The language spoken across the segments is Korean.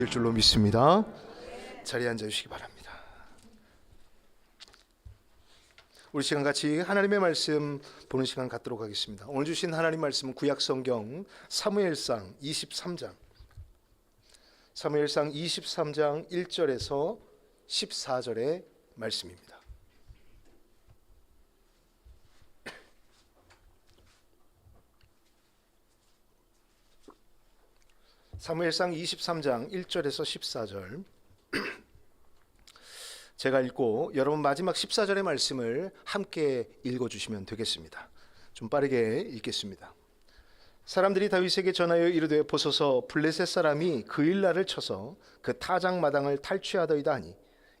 될 줄로 믿습니다. 자리에 앉아 주시기 바랍니다. 우리 시간 같이 하나님의 말씀 보는 시간 갖도록 하겠습니다. 오늘 주신 하나님 말씀은 구약성경 사무엘상 23장 1절에서 14절의 말씀입니다. 사무엘상 23장 1절에서 14절 제가 읽고 여러분 마지막 14절의 말씀을 함께 읽어주시면 되겠습니다. 좀 빠르게 읽겠습니다. 사람들이 다윗에게 전하여 이르되 보소서 블레셋 사람이 그일라를 쳐서 그 타작 마당을 탈취하더이다 하니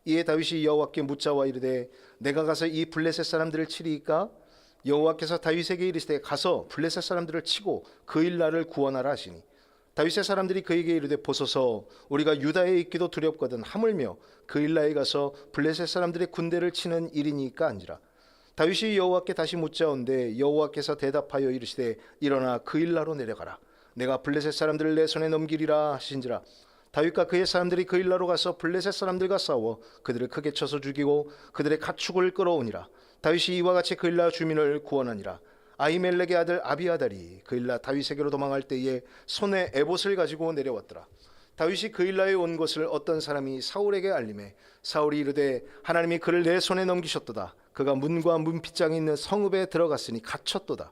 이에 다윗이 여호와께 묻자와 이르되 내가 가서 이 블레셋 사람들을 치리이까? 여호와께서 다윗에게 이르시되 가서 블레셋 사람들을 치고 그일라를 구원하라 하시니 다윗의 사람들이 그에게 이르되 보소서 우리가 유다에 있기도 두렵거든 하물며 그일라에 가서 블레셋 사람들의 군대를 치는 일이니까 한지라. 다윗이 여호와께 다시 묻자온데 여호와께서 대답하여 이르시되 일어나 그일라로 내려가라. 내가 블레셋 사람들을 내 손에 넘기리라 하신지라. 다윗과 그의 사람들이 그일라로 가서 블레셋 사람들과 싸워 그들을 크게 쳐서 죽이고 그들의 가축을 끌어오니라. 다윗이 이와 같이 그일라 주민을 구원하니라. 아히멜렉의 아들 아비아달이 그일라 다윗에게로 도망할 때에 손에 에봇을 가지고 내려왔더라. 다윗이 그일라에 온 것을 어떤 사람이 사울에게 알림해 사울이 이르되 하나님이 그를 내 손에 넘기셨도다. 그가 문과 문빗장이 있는 성읍에 들어갔으니 갇혔도다.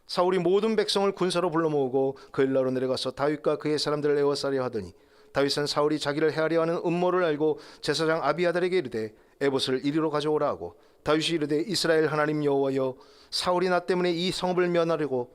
사울이 모든 백성을 군사로 불러 모으고 그일라로 내려가서 다윗과 그의 사람들을 에워싸려 하더니 다윗은 사울이 자기를 해하려 하는 음모를 알고 제사장 아비아달에게 이르되 에봇을 이리로 가져오라 하고 다윗이 이르되 이스라엘 하나님 여호와여 사울이 나 때문에 이 성읍을 면하려고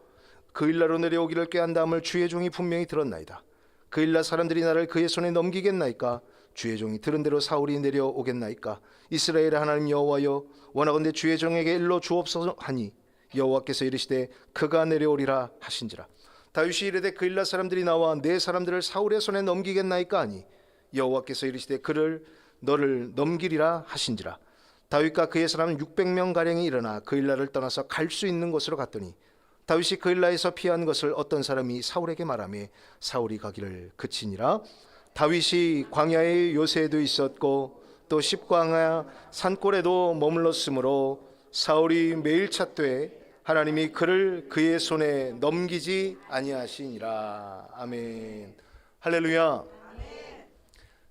그일라로 내려오기를 꾀한다함을 주의 종이 분명히 들었나이다. 그일라 사람들이 나를 그의 손에 넘기겠나이까? 주의 종이 들은 대로 사울이 내려오겠나이까? 이스라엘의 하나님 여호와여 원하건대 주의 종에게 일러 주옵소서 하니 여호와께서 이르시되 그가 내려오리라 하신지라. 다윗이 이르되 그일라 사람들이 나와 내 사람들을 사울의 손에 넘기겠나이까 하니 여호와께서 이르시되 너를 넘기리라 하신지라. 다윗과 그의 사람 600명 가량이 일어나 그일라를 떠나서 갈 수 있는 곳으로 갔더니 다윗이 그일라에서 피한 것을 어떤 사람이 사울에게 말하며 사울이 가기를 그치니라. 다윗이 광야의 요새에도 있었고 또 십광야 산골에도 머물렀으므로 사울이 매일 찾되 하나님이 그를 그의 손에 넘기지 아니하시니라. 아멘. 할렐루야. 아멘.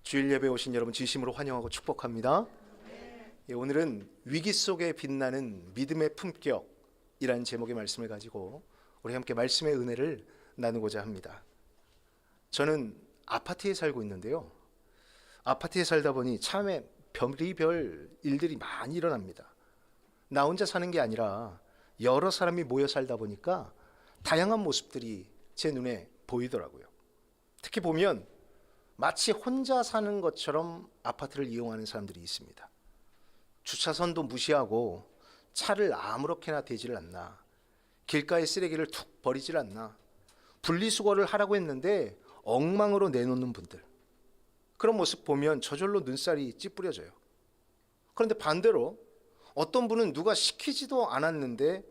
주일 예배 오신 여러분 진심으로 환영하고 축복합니다. 오늘은 위기 속에 빛나는 믿음의 품격이라는 제목의 말씀을 가지고 우리 함께 말씀의 은혜를 나누고자 합니다. 저는 아파트에 살고 있는데요. 아파트에 살다 보니 참에 별의별 일들이 많이 일어납니다. 나 혼자 사는 게 아니라 여러 사람이 모여 살다 보니까 다양한 모습들이 제 눈에 보이더라고요. 특히 보면 마치 혼자 사는 것처럼 아파트를 이용하는 사람들이 있습니다. 주차선도 무시하고 차를 아무렇게나 대지를 않나, 길가에 쓰레기를 툭 버리질 않나, 분리수거를 하라고 했는데 엉망으로 내놓는 분들, 그런 모습 보면 저절로 눈살이 찌푸려져요. 그런데 반대로 어떤 분은 누가 시키지도 않았는데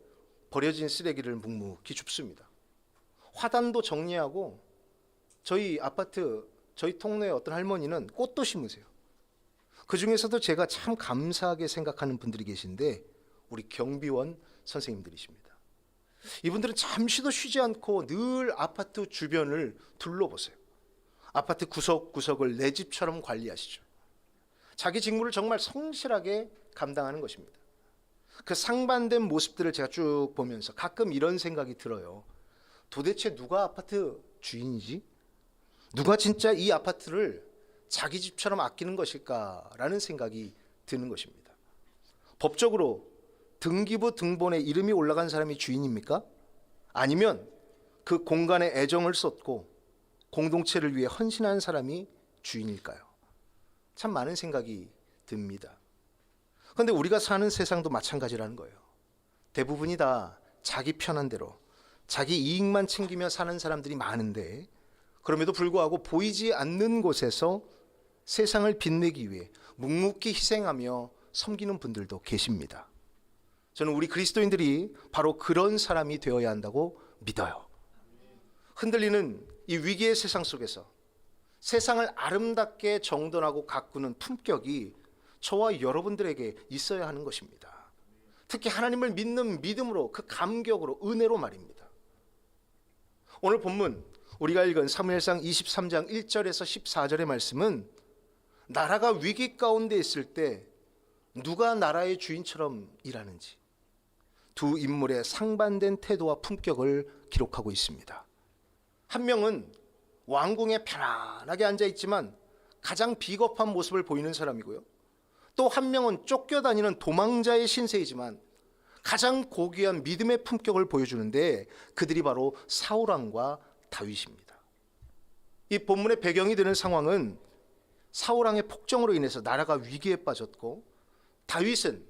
버려진 쓰레기를 묵묵히 줍습니다. 화단도 정리하고 저희 아파트, 저희 동네의 어떤 할머니는 꽃도 심으세요. 그 중에서도 제가 참 감사하게 생각하는 분들이 계신데 우리 경비원 선생님들이십니다. 이분들은 잠시도 쉬지 않고 늘 아파트 주변을 둘러보세요. 아파트 구석구석을 내 집처럼 관리하시죠. 자기 직무를 정말 성실하게 감당하는 것입니다. 그 상반된 모습들을 제가 쭉 보면서 가끔 이런 생각이 들어요. 도대체 누가 아파트 주인이지? 누가 진짜 이 아파트를 자기 집처럼 아끼는 것일까라는 생각이 드는 것입니다. 법적으로 등기부 등본에 이름이 올라간 사람이 주인입니까? 아니면 그 공간에 애정을 쏟고 공동체를 위해 헌신한 사람이 주인일까요? 참 많은 생각이 듭니다. 그런데 우리가 사는 세상도 마찬가지라는 거예요. 대부분이 다 자기 편한 대로 자기 이익만 챙기며 사는 사람들이 많은데 그럼에도 불구하고 보이지 않는 곳에서 세상을 빛내기 위해 묵묵히 희생하며 섬기는 분들도 계십니다. 저는 우리 그리스도인들이 바로 그런 사람이 되어야 한다고 믿어요. 흔들리는 이 위기의 세상 속에서 세상을 아름답게 정돈하고 가꾸는 품격이 저와 여러분들에게 있어야 하는 것입니다. 특히 하나님을 믿는 믿음으로, 그 감격으로, 은혜로 말입니다. 오늘 본문 우리가 읽은 사무엘상 23장 1절에서 14절의 말씀은 나라가 위기 가운데 있을 때 누가 나라의 주인처럼 일하는지 두 인물의 상반된 태도와 품격을 기록하고 있습니다. 한 명은 왕궁에 편안하게 앉아 있지만 가장 비겁한 모습을 보이는 사람이고요. 또 한 명은 쫓겨다니는 도망자의 신세이지만 가장 고귀한 믿음의 품격을 보여주는데 그들이 바로 사울 왕과 다윗입니다. 이 본문의 배경이 되는 상황은 사울 왕의 폭정으로 인해서 나라가 위기에 빠졌고 다윗은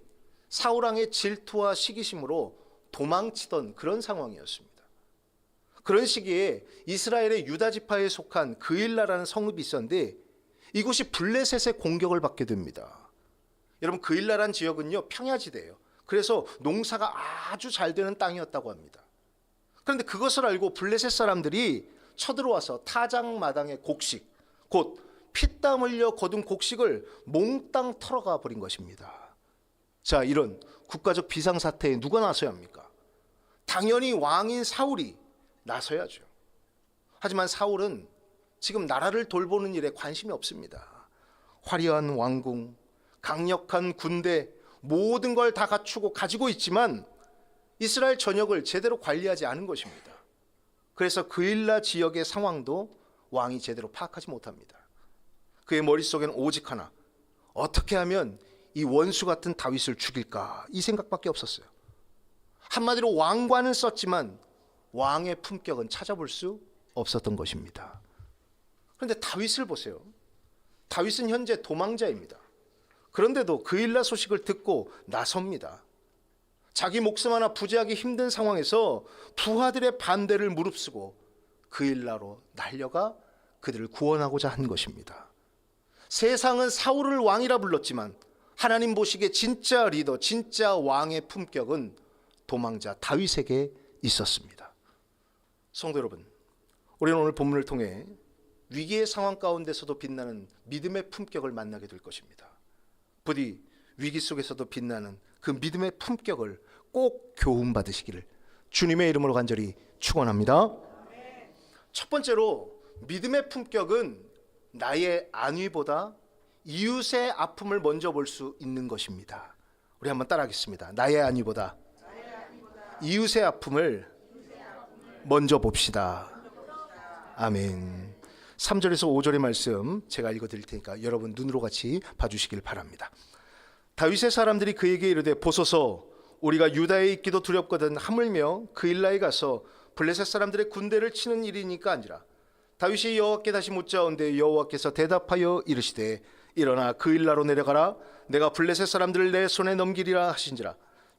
사울 왕의 질투와 시기심으로 도망치던 그런 상황이었습니다. 그런 시기에 이스라엘의 유다 지파에 속한 그일라라는 성읍이 있었는데 이곳이 블레셋의 공격을 받게 됩니다. 여러분, 그일라란 지역은요 평야지대예요. 그래서 농사가 아주 잘 되는 땅이었다고 합니다. 그런데 그것을 알고 블레셋 사람들이 쳐들어와서 타작마당의 곡식, 곧 피땀 흘려 거둔 곡식을 몽땅 털어가 버린 것입니다. 자, 이런 국가적 비상사태에 누가 나서야 합니까? 당연히 왕인 사울이 나서야죠. 하지만 사울은 지금 나라를 돌보는 일에 관심이 없습니다. 화려한 왕궁, 강력한 군대, 모든 걸 다 갖추고 가지고 있지만 이스라엘 전역을 제대로 관리하지 않은 것입니다. 그래서 그일라 지역의 상황도 왕이 제대로 파악하지 못합니다. 그의 머릿속에는 오직 하나, 어떻게 하면 이 원수 같은 다윗을 죽일까, 이 생각밖에 없었어요. 한마디로 왕관은 썼지만 왕의 품격은 찾아볼 수 없었던 것입니다. 그런데 다윗을 보세요. 다윗은 현재 도망자입니다. 그런데도 그일라 소식을 듣고 나섭니다. 자기 목숨 하나 부지하기 힘든 상황에서 부하들의 반대를 무릅쓰고 그일라로 달려가 그들을 구원하고자 한 것입니다. 세상은 사울을 왕이라 불렀지만 하나님 보시기에 진짜 리더, 진짜 왕의 품격은 도망자 다윗에게 있었습니다. 성도 여러분, 우리는 오늘 본문을 통해 위기의 상황 가운데서도 빛나는 믿음의 품격을 만나게 될 것입니다. 부디 위기 속에서도 빛나는 그 믿음의 품격을 꼭 교훈받으시기를 주님의 이름으로 간절히 축원합니다. 첫 번째로 믿음의 품격은 나의 안위보다 이웃의 아픔을 먼저 볼 수 있는 것입니다. 우리 한번 따라하겠습니다. 나의 안위보다 이웃의 아픔을 먼저 봅시다. 아멘. 3절에서 5절의 말씀 제가 읽어드릴 테니까 여러분 눈으로 같이 봐주시길 바랍니다. 다윗의 사람들이 그에게 이르되 보소서, 우리가 유다에 있기도 두렵거든 하물며 그일라에 가서 블레셋 사람들의 군대를 치는 일이니까 아니라. 다윗이 여호와께 다시 묻자온데 여호와께서 대답하여 이르시되 일어나 그일라로 내려가라. 내가 블레셋 사람들을 내 손에 넘기리라 하신지라.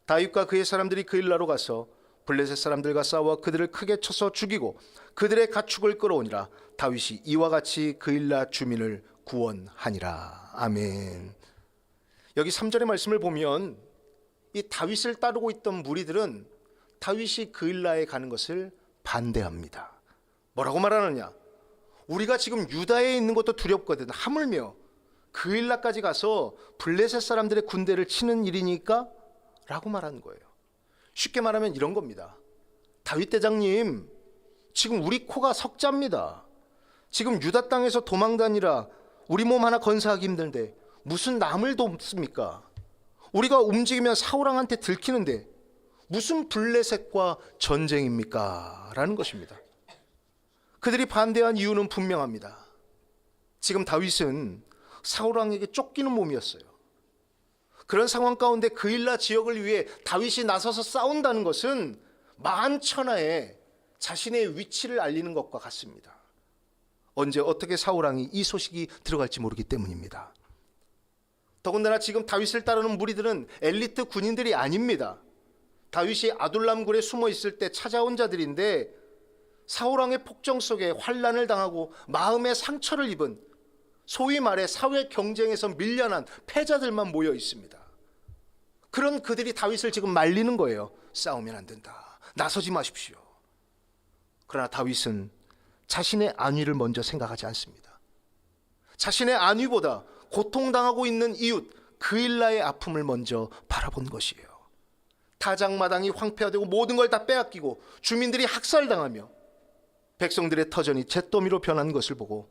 다윗과 그의 사람들이 그일라로 가서 블레셋 사람들과 싸워 그들을 크게 쳐서 죽이고 그들의 가축을 끌어오니라. 다윗이 이와 같이 그일라 주민을 구원하니라. 아멘. 여기 3절의 말씀을 보면 이 다윗을 따르고 있던 무리들은 다윗이 그일라에 가는 것을 반대합니다. 뭐라고 말하느냐? 우리가 지금 유다에 있는 것도 두렵거든 하물며 그일라까지 가서 블레셋 사람들의 군대를 치는 일이니까 라고 말하는 거예요. 쉽게 말하면 이런 겁니다. 다윗 대장님, 지금 우리 코가 석자입니다. 지금 유다 땅에서 도망 다니라 우리 몸 하나 건사하기 힘든데 무슨 남을 돕습니까? 우리가 움직이면 사울왕한테 들키는데 무슨 블레셋과 전쟁입니까? 라는 것입니다. 그들이 반대한 이유는 분명합니다. 지금 다윗은 사울왕에게 쫓기는 몸이었어요. 그런 상황 가운데 그일라 지역을 위해 다윗이 나서서 싸운다는 것은 만천하에 자신의 위치를 알리는 것과 같습니다. 언제 어떻게 사울왕이 이 소식이 들어갈지 모르기 때문입니다. 더군다나 지금 다윗을 따르는 무리들은 엘리트 군인들이 아닙니다. 다윗이 아둘람굴에 숨어 있을 때 찾아온 자들인데 사울왕의 폭정 속에 환난을 당하고 마음의 상처를 입은 소위 말해 사회 경쟁에서 밀려난 패자들만 모여 있습니다. 그런 그들이 다윗을 지금 말리는 거예요. 싸우면 안 된다. 나서지 마십시오. 그러나 다윗은 자신의 안위를 먼저 생각하지 않습니다. 자신의 안위보다 고통당하고 있는 이웃 그일라의 아픔을 먼저 바라본 것이에요. 타작마당이 황폐화되고 모든 걸 다 빼앗기고 주민들이 학살당하며 백성들의 터전이 잿더미로 변한 것을 보고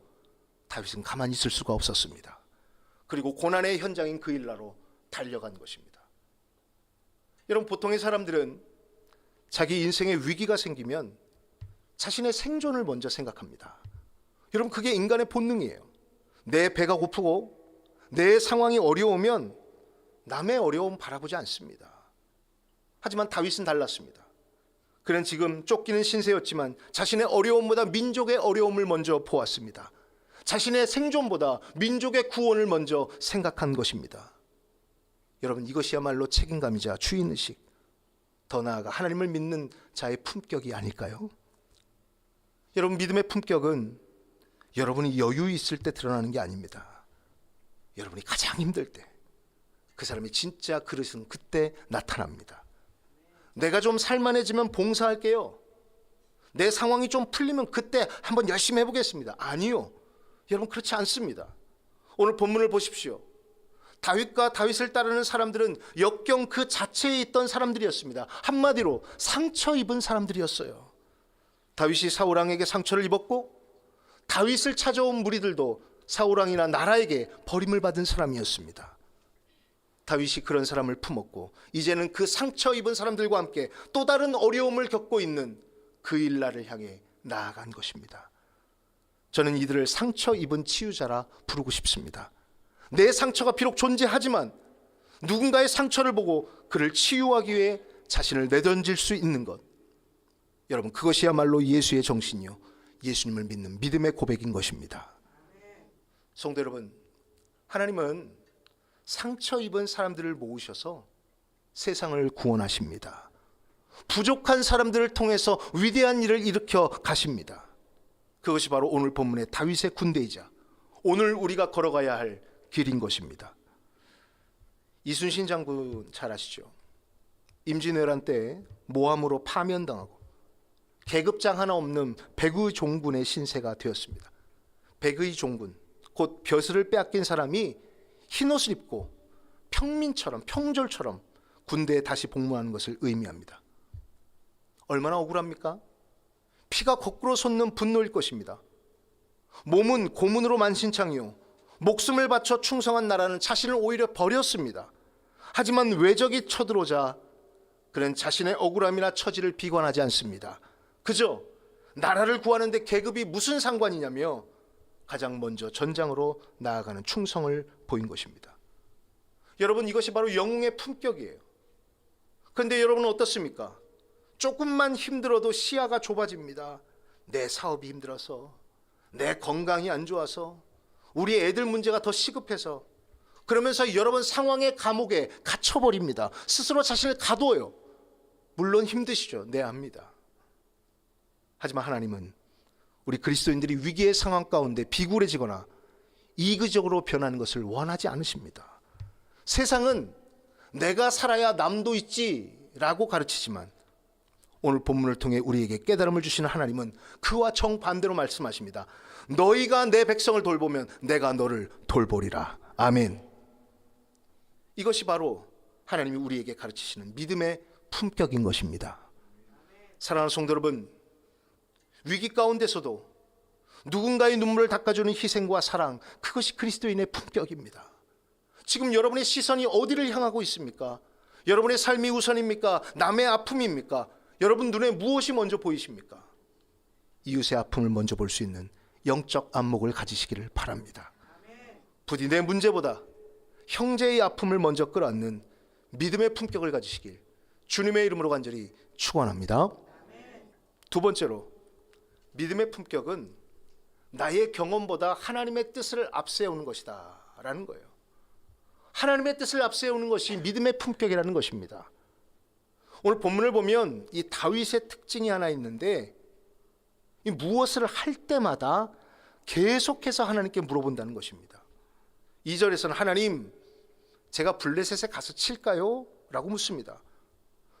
다윗은 가만히 있을 수가 없었습니다. 그리고 고난의 현장인 그일라로 달려간 것입니다. 여러분, 보통의 사람들은 자기 인생에 위기가 생기면 자신의 생존을 먼저 생각합니다. 여러분, 그게 인간의 본능이에요. 내 배가 고프고 내 상황이 어려우면 남의 어려움 바라보지 않습니다. 하지만 다윗은 달랐습니다. 그는 지금 쫓기는 신세였지만 자신의 어려움보다 민족의 어려움을 먼저 보았습니다. 자신의 생존보다 민족의 구원을 먼저 생각한 것입니다. 여러분, 이것이야말로 책임감이자 주인의식, 더 나아가 하나님을 믿는 자의 품격이 아닐까요? 여러분, 믿음의 품격은 여러분이 여유 있을 때 드러나는 게 아닙니다. 여러분이 가장 힘들 때, 그 사람이 진짜 그릇은 그때 나타납니다. 내가 좀 살만해지면 봉사할게요. 내 상황이 좀 풀리면 그때 한번 열심히 해보겠습니다. 아니요, 여러분, 그렇지 않습니다. 오늘 본문을 보십시오. 다윗과 다윗을 따르는 사람들은 역경 그 자체에 있던 사람들이었습니다. 한마디로 상처 입은 사람들이었어요. 다윗이 사울왕에게 상처를 입었고 다윗을 찾아온 무리들도 사울왕이나 나라에게 버림을 받은 사람이었습니다. 다윗이 그런 사람을 품었고 이제는 그 상처 입은 사람들과 함께 또 다른 어려움을 겪고 있는 그일라를 향해 나아간 것입니다. 저는 이들을 상처 입은 치유자라 부르고 싶습니다. 내 상처가 비록 존재하지만 누군가의 상처를 보고 그를 치유하기 위해 자신을 내던질 수 있는 것, 여러분, 그것이야말로 예수의 정신이요, 예수님을 믿는 믿음의 고백인 것입니다. 성도 여러분, 하나님은 상처 입은 사람들을 모으셔서 세상을 구원하십니다. 부족한 사람들을 통해서 위대한 일을 일으켜 가십니다. 그것이 바로 오늘 본문의 다윗의 군대이자 오늘 우리가 걸어가야 할 길인 것입니다. 이순신 장군 잘 아시죠? 임진왜란 때 모함으로 파면당하고 계급장 하나 없는 백의 종군의 신세가 되었습니다. 백의 종군, 곧 벼슬을 빼앗긴 사람이 흰옷을 입고 평민처럼, 평졸처럼 군대에 다시 복무하는 것을 의미합니다. 얼마나 억울합니까? 피가 거꾸로 솟는 분노일 것입니다. 몸은 고문으로 만신창이요, 목숨을 바쳐 충성한 나라는 자신을 오히려 버렸습니다. 하지만 외적이 쳐들어오자 그는 자신의 억울함이나 처지를 비관하지 않습니다. 그저 나라를 구하는데 계급이 무슨 상관이냐며 가장 먼저 전장으로 나아가는 충성을 보인 것입니다. 여러분, 이것이 바로 영웅의 품격이에요. 그런데 여러분은 어떻습니까? 조금만 힘들어도 시야가 좁아집니다. 내 사업이 힘들어서, 내 건강이 안 좋아서, 우리 애들 문제가 더 시급해서, 그러면서 여러분 상황의 감옥에 갇혀버립니다. 스스로 자신을 가둬요. 물론 힘드시죠. 네, 압니다. 하지만 하나님은 우리 그리스도인들이 위기의 상황 가운데 비굴해지거나 이기적으로 변하는 것을 원하지 않으십니다. 세상은 내가 살아야 남도 있지라고 가르치지만 오늘 본문을 통해 우리에게 깨달음을 주시는 하나님은 그와 정반대로 말씀하십니다. 너희가 내 백성을 돌보면 내가 너를 돌보리라. 아멘. 이것이 바로 하나님이 우리에게 가르치시는 믿음의 품격인 것입니다. 사랑하는 성도 여러분, 위기 가운데서도 누군가의 눈물을 닦아주는 희생과 사랑, 그것이 그리스도인의 품격입니다. 지금 여러분의 시선이 어디를 향하고 있습니까? 여러분의 삶이 우선입니까? 남의 아픔입니까? 여러분 눈에 무엇이 먼저 보이십니까? 이웃의 아픔을 먼저 볼 수 있는 영적 안목을 가지시기를 바랍니다. 부디 내 문제보다 형제의 아픔을 먼저 끌어안는 믿음의 품격을 가지시길 주님의 이름으로 간절히 축원합니다. 두 번째로, 믿음의 품격은 나의 경험보다 하나님의 뜻을 앞세우는 것이다 라는 거예요. 하나님의 뜻을 앞세우는 것이 믿음의 품격이라는 것입니다. 오늘 본문을 보면 이 다윗의 특징이 하나 있는데, 이 무엇을 할 때마다 계속해서 하나님께 물어본다는 것입니다. 2절에서는 하나님, 제가 블레셋에 가서 칠까요? 라고 묻습니다.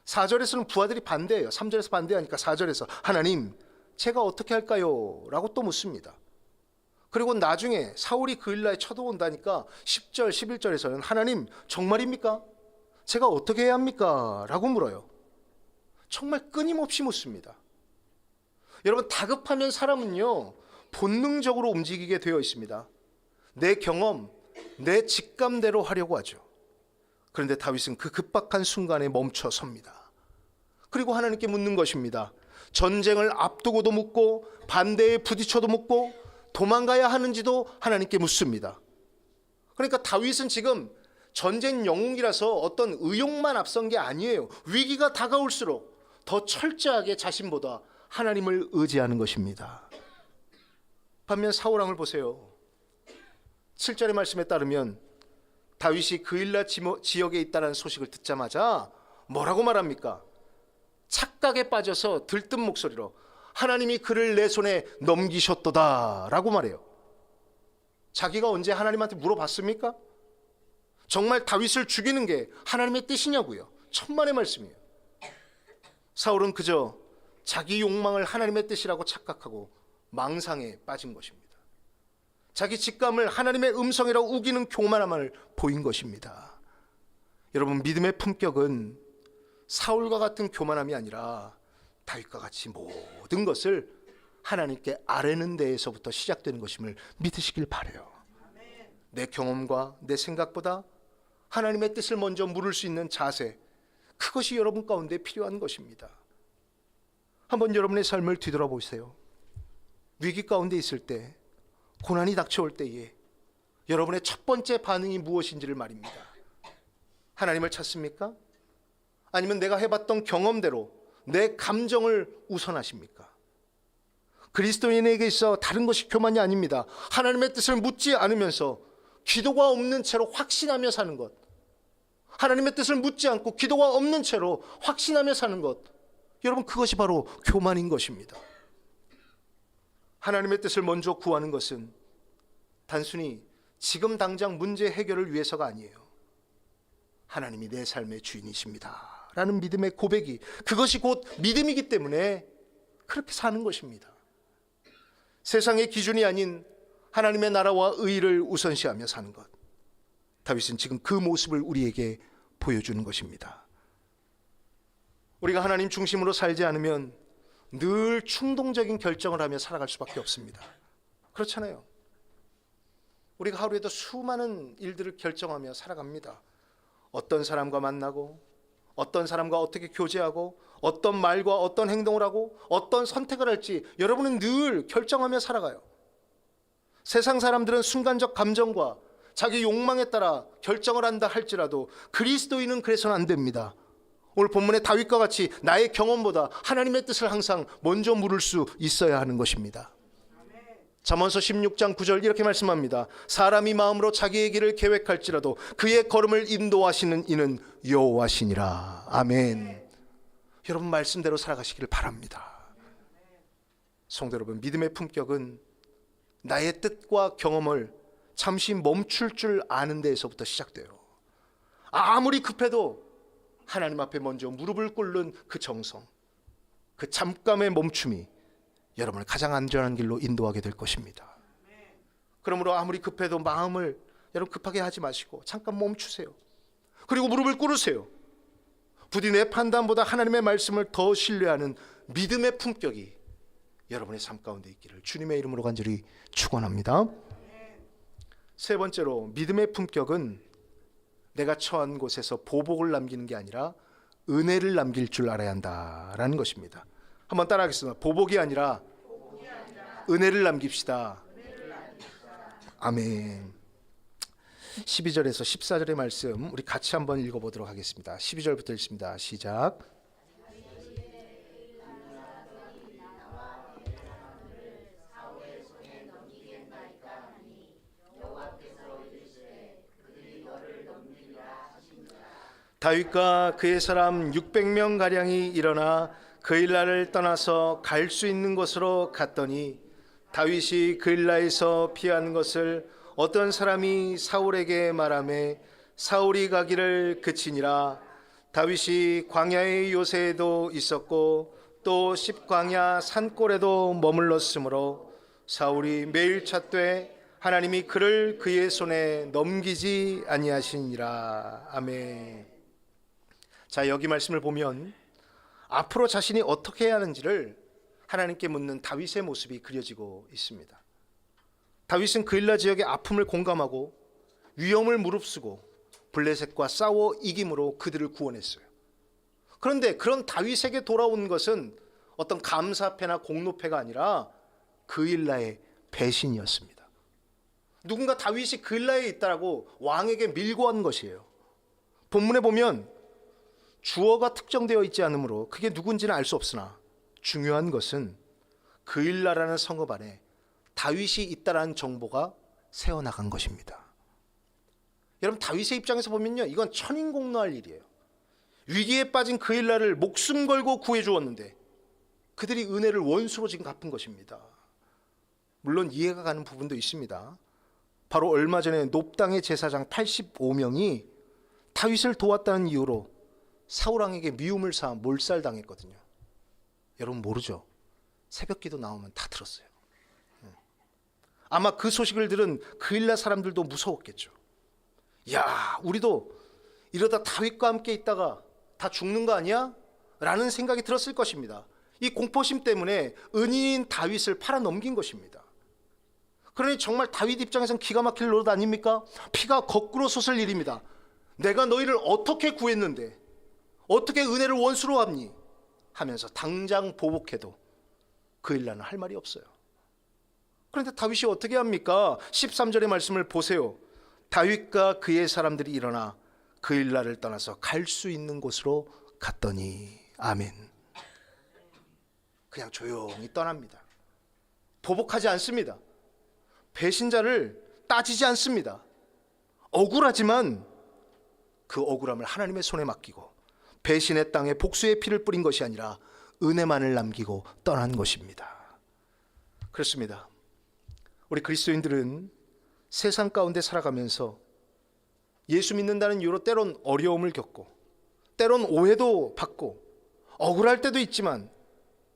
4절에서는 부하들이 반대해요. 3절에서 반대하니까 4절에서 하나님, 제가 어떻게 할까요? 라고 또 묻습니다. 그리고 나중에 사울이 그일라에 쳐들어온다니까 10절 11절에서는 하나님 정말입니까? 제가 어떻게 해야 합니까? 라고 물어요. 정말 끊임없이 묻습니다. 여러분, 다급하면 사람은요 본능적으로 움직이게 되어 있습니다. 내 경험, 내 직감대로 하려고 하죠. 그런데 다윗은 그 급박한 순간에 멈춰 섭니다. 그리고 하나님께 묻는 것입니다. 전쟁을 앞두고도 묻고 반대에 부딪혀도 묻고 도망가야 하는지도 하나님께 묻습니다. 그러니까 다윗은 지금 전쟁 영웅이라서 어떤 의욕만 앞선 게 아니에요. 위기가 다가올수록 더 철저하게 자신보다 하나님을 의지하는 것입니다. 반면 사울왕을 보세요. 7절의 말씀에 따르면 다윗이 그일라 지역에 있다는 소식을 듣자마자 뭐라고 말합니까? 착각에 빠져서 들뜬 목소리로 하나님이 그를 내 손에 넘기셨도다 라고 말해요. 자기가 언제 하나님한테 물어봤습니까? 정말 다윗을 죽이는 게 하나님의 뜻이냐고요. 천만의 말씀이에요. 사울은 그저 자기 욕망을 하나님의 뜻이라고 착각하고 망상에 빠진 것입니다. 자기 직감을 하나님의 음성이라고 우기는 교만함을 보인 것입니다. 여러분, 믿음의 품격은 사울과 같은 교만함이 아니라 다윗과 같이 모든 것을 하나님께 아뢰는 데에서부터 시작되는 것임을 믿으시길 바라요. 내 경험과 내 생각보다 하나님의 뜻을 먼저 물을 수 있는 자세, 그것이 여러분 가운데 필요한 것입니다. 한번 여러분의 삶을 뒤돌아보세요. 위기 가운데 있을 때, 고난이 닥쳐올 때에 여러분의 첫 번째 반응이 무엇인지를 말입니다. 하나님을 찾습니까? 아니면 내가 해봤던 경험대로 내 감정을 우선하십니까? 그리스도인에게 있어 다른 것이 교만이 아닙니다. 하나님의 뜻을 묻지 않으면서 기도가 없는 채로 확신하며 사는 것, 하나님의 뜻을 묻지 않고 기도가 없는 채로 확신하며 사는 것, 여러분, 그것이 바로 교만인 것입니다. 하나님의 뜻을 먼저 구하는 것은 단순히 지금 당장 문제 해결을 위해서가 아니에요. 하나님이 내 삶의 주인이십니다 라는 믿음의 고백이, 그것이 곧 믿음이기 때문에 그렇게 사는 것입니다. 세상의 기준이 아닌 하나님의 나라와 의를 우선시하며 사는 것, 다윗은 지금 그 모습을 우리에게 보여주는 것입니다. 우리가 하나님 중심으로 살지 않으면 늘 충동적인 결정을 하며 살아갈 수밖에 없습니다. 그렇잖아요. 우리가 하루에도 수많은 일들을 결정하며 살아갑니다. 어떤 사람과 만나고, 어떤 사람과 어떻게 교제하고, 어떤 말과 어떤 행동을 하고, 어떤 선택을 할지 여러분은 늘 결정하며 살아가요. 세상 사람들은 순간적 감정과 자기 욕망에 따라 결정을 한다 할지라도 그리스도인은 그래서는 안 됩니다. 오늘 본문의 다윗과 같이 나의 경험보다 하나님의 뜻을 항상 먼저 물을 수 있어야 하는 것입니다. 잠언서 16장 9절 이렇게 말씀합니다. 사람이 마음으로 자기의 길을 계획할지라도 그의 걸음을 인도하시는 이는 여호와시니라. 아멘. 여러분, 말씀대로 살아가시기를 바랍니다. 성도 여러분, 믿음의 품격은 나의 뜻과 경험을 잠시 멈출 줄 아는 데에서부터 시작돼요. 아무리 급해도 하나님 앞에 먼저 무릎을 꿇는 그 정성, 그 잠깐의 멈춤이 여러분을 가장 안전한 길로 인도하게 될 것입니다. 그러므로 아무리 급해도 마음을 여러분 급하게 하지 마시고 잠깐 멈추세요. 그리고 무릎을 꿇으세요. 부디 내 판단보다 하나님의 말씀을 더 신뢰하는 믿음의 품격이 여러분의 삶 가운데 있기를 주님의 이름으로 간절히 축원합니다. 세 번째로, 믿음의 품격은 내가 처한 곳에서 보복을 남기는 게 아니라 은혜를 남길 줄 알아야 한다라는 것입니다. 한번 따라하겠습니다. 보복이 아니라 은혜를 남깁시다. 아멘. 12절에서 14절의 말씀 우리 같이 한번 읽어보도록 하겠습니다. 12절부터 읽습니다. 시작. 다윗과 그의 사람 600명 가량이 일어나 그일라를 떠나서 갈 수 있는 곳으로 갔더니 다윗이 그일라에서 피한 것을 어떤 사람이 사울에게 말하매 사울이 가기를 그치니라. 다윗이 광야의 요새에도 있었고 또 십광야 산골에도 머물렀으므로 사울이 매일 찾되 하나님이 그를 그의 손에 넘기지 아니하시니라. 아멘. 자, 여기 말씀을 보면 앞으로 자신이 어떻게 해야 하는지를 하나님께 묻는 다윗의 모습이 그려지고 있습니다. 다윗은 그일라 지역의 아픔을 공감하고 위험을 무릅쓰고 블레셋과 싸워 이김으로 그들을 구원했어요. 그런데 그런 다윗에게 돌아온 것은 어떤 감사패나 공로패가 아니라 그일라의 배신이었습니다. 누군가 다윗이 그일라에 있다라고 왕에게 밀고 한 것이에요. 본문에 보면 주어가 특정되어 있지 않으므로 그게 누군지는 알 수 없으나 중요한 것은 그일라라는 성읍 안에 다윗이 있다라는 정보가 새어나간 것입니다. 여러분, 다윗의 입장에서 보면요, 이건 천인공노할 일이에요. 위기에 빠진 그일라를 목숨 걸고 구해 주었는데 그들이 은혜를 원수로 지금 갚은 것입니다. 물론 이해가 가는 부분도 있습니다. 바로 얼마 전에 놉당의 제사장 85명이 다윗을 도왔다는 이유로 사울왕에게 미움을 사 몰살당했거든요. 여러분 모르죠? 새벽기도 나오면 다 들었어요. 아마 그 소식을 들은 그일라 사람들도 무서웠겠죠. 야, 우리도 이러다 다윗과 함께 있다가 다 죽는 거 아니야? 라는 생각이 들었을 것입니다. 이 공포심 때문에 은인인 다윗을 팔아넘긴 것입니다. 그러니 정말 다윗 입장에서는 기가 막힐 노릇 아닙니까? 피가 거꾸로 솟을 일입니다. 내가 너희를 어떻게 구했는데 어떻게 은혜를 원수로 합니? 하면서 당장 보복해도 그일라는 할 말이 없어요. 그런데 다윗이 어떻게 합니까? 13절의 말씀을 보세요. 다윗과 그의 사람들이 일어나 그일라를 떠나서 갈 수 있는 곳으로 갔더니. 아멘. 그냥 조용히 떠납니다. 보복하지 않습니다. 배신자를 따지지 않습니다. 억울하지만 그 억울함을 하나님의 손에 맡기고 배신의 땅에 복수의 피를 뿌린 것이 아니라 은혜만을 남기고 떠난 것입니다. 그렇습니다. 우리 그리스도인들은 세상 가운데 살아가면서 예수 믿는다는 이유로 때론 어려움을 겪고 때론 오해도 받고 억울할 때도 있지만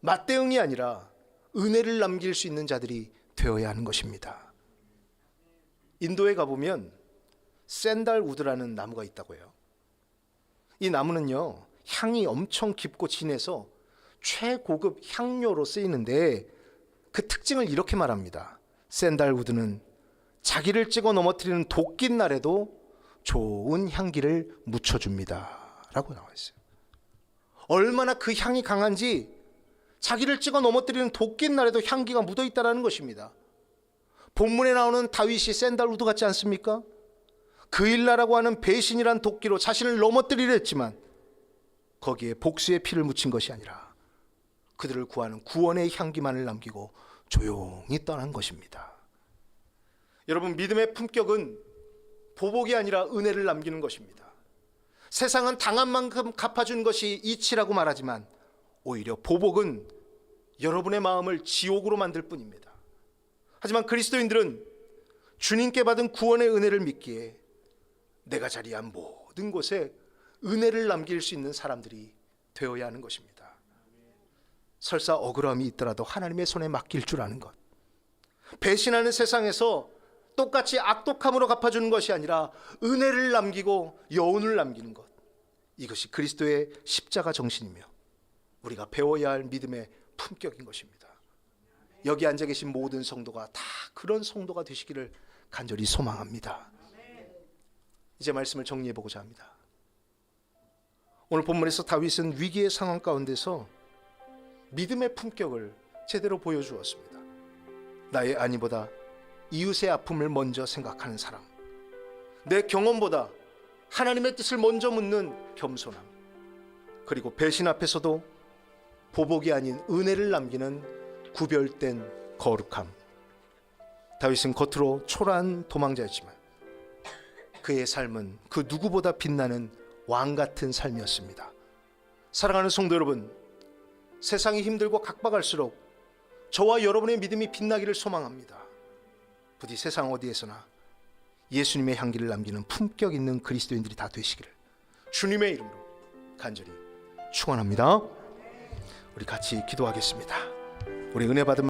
맞대응이 아니라 은혜를 남길 수 있는 자들이 되어야 하는 것입니다. 인도에 가보면 샌달우드라는 나무가 있다고 해요. 이 나무는요, 향이 엄청 깊고 진해서 최고급 향료로 쓰이는데 그 특징을 이렇게 말합니다. 샌달우드는 자기를 찍어 넘어뜨리는 도끼 날에도 좋은 향기를 묻혀줍니다 라고 나와 있어요. 얼마나 그 향이 강한지 자기를 찍어 넘어뜨리는 도끼 날에도 향기가 묻어 있다는 것입니다. 본문에 나오는 다윗이 샌달우드 같지 않습니까? 그일라라고 하는 배신이란 도끼로 자신을 넘어뜨리려 했지만 거기에 복수의 피를 묻힌 것이 아니라 그들을 구하는 구원의 향기만을 남기고 조용히 떠난 것입니다. 여러분, 믿음의 품격은 보복이 아니라 은혜를 남기는 것입니다. 세상은 당한 만큼 갚아준 것이 이치라고 말하지만 오히려 보복은 여러분의 마음을 지옥으로 만들 뿐입니다. 하지만 그리스도인들은 주님께 받은 구원의 은혜를 믿기에 내가 자리한 모든 곳에 은혜를 남길 수 있는 사람들이 되어야 하는 것입니다. 설사 억울함이 있더라도 하나님의 손에 맡길 줄 아는 것, 배신하는 세상에서 똑같이 악독함으로 갚아주는 것이 아니라 은혜를 남기고 여운을 남기는 것, 이것이 그리스도의 십자가 정신이며 우리가 배워야 할 믿음의 품격인 것입니다. 여기 앉아 계신 모든 성도가 다 그런 성도가 되시기를 간절히 소망합니다. 이제 말씀을 정리해 보고자 합니다. 오늘 본문에서 다윗은 위기의 상황 가운데서 믿음의 품격을 제대로 보여주었습니다. 나의 안위보다 이웃의 아픔을 먼저 생각하는 사람, 내 경험보다 하나님의 뜻을 먼저 묻는 겸손함, 그리고 배신 앞에서도 보복이 아닌 은혜를 남기는 구별된 거룩함. 다윗은 겉으로 초라한 도망자였지만 그의 삶은 그 누구보다 빛나는 왕 같은 삶이었습니다. 사랑하는 성도 여러분, 세상이 힘들고 각박할수록 저와 여러분의 믿음이 빛나기를 소망합니다. 부디 세상 어디에서나 예수님의 향기를 남기는 품격 있는 그리스도인들이 다 되시기를 주님의 이름으로 간절히 축원합니다. 우리 같이 기도하겠습니다. 우리 은혜 받은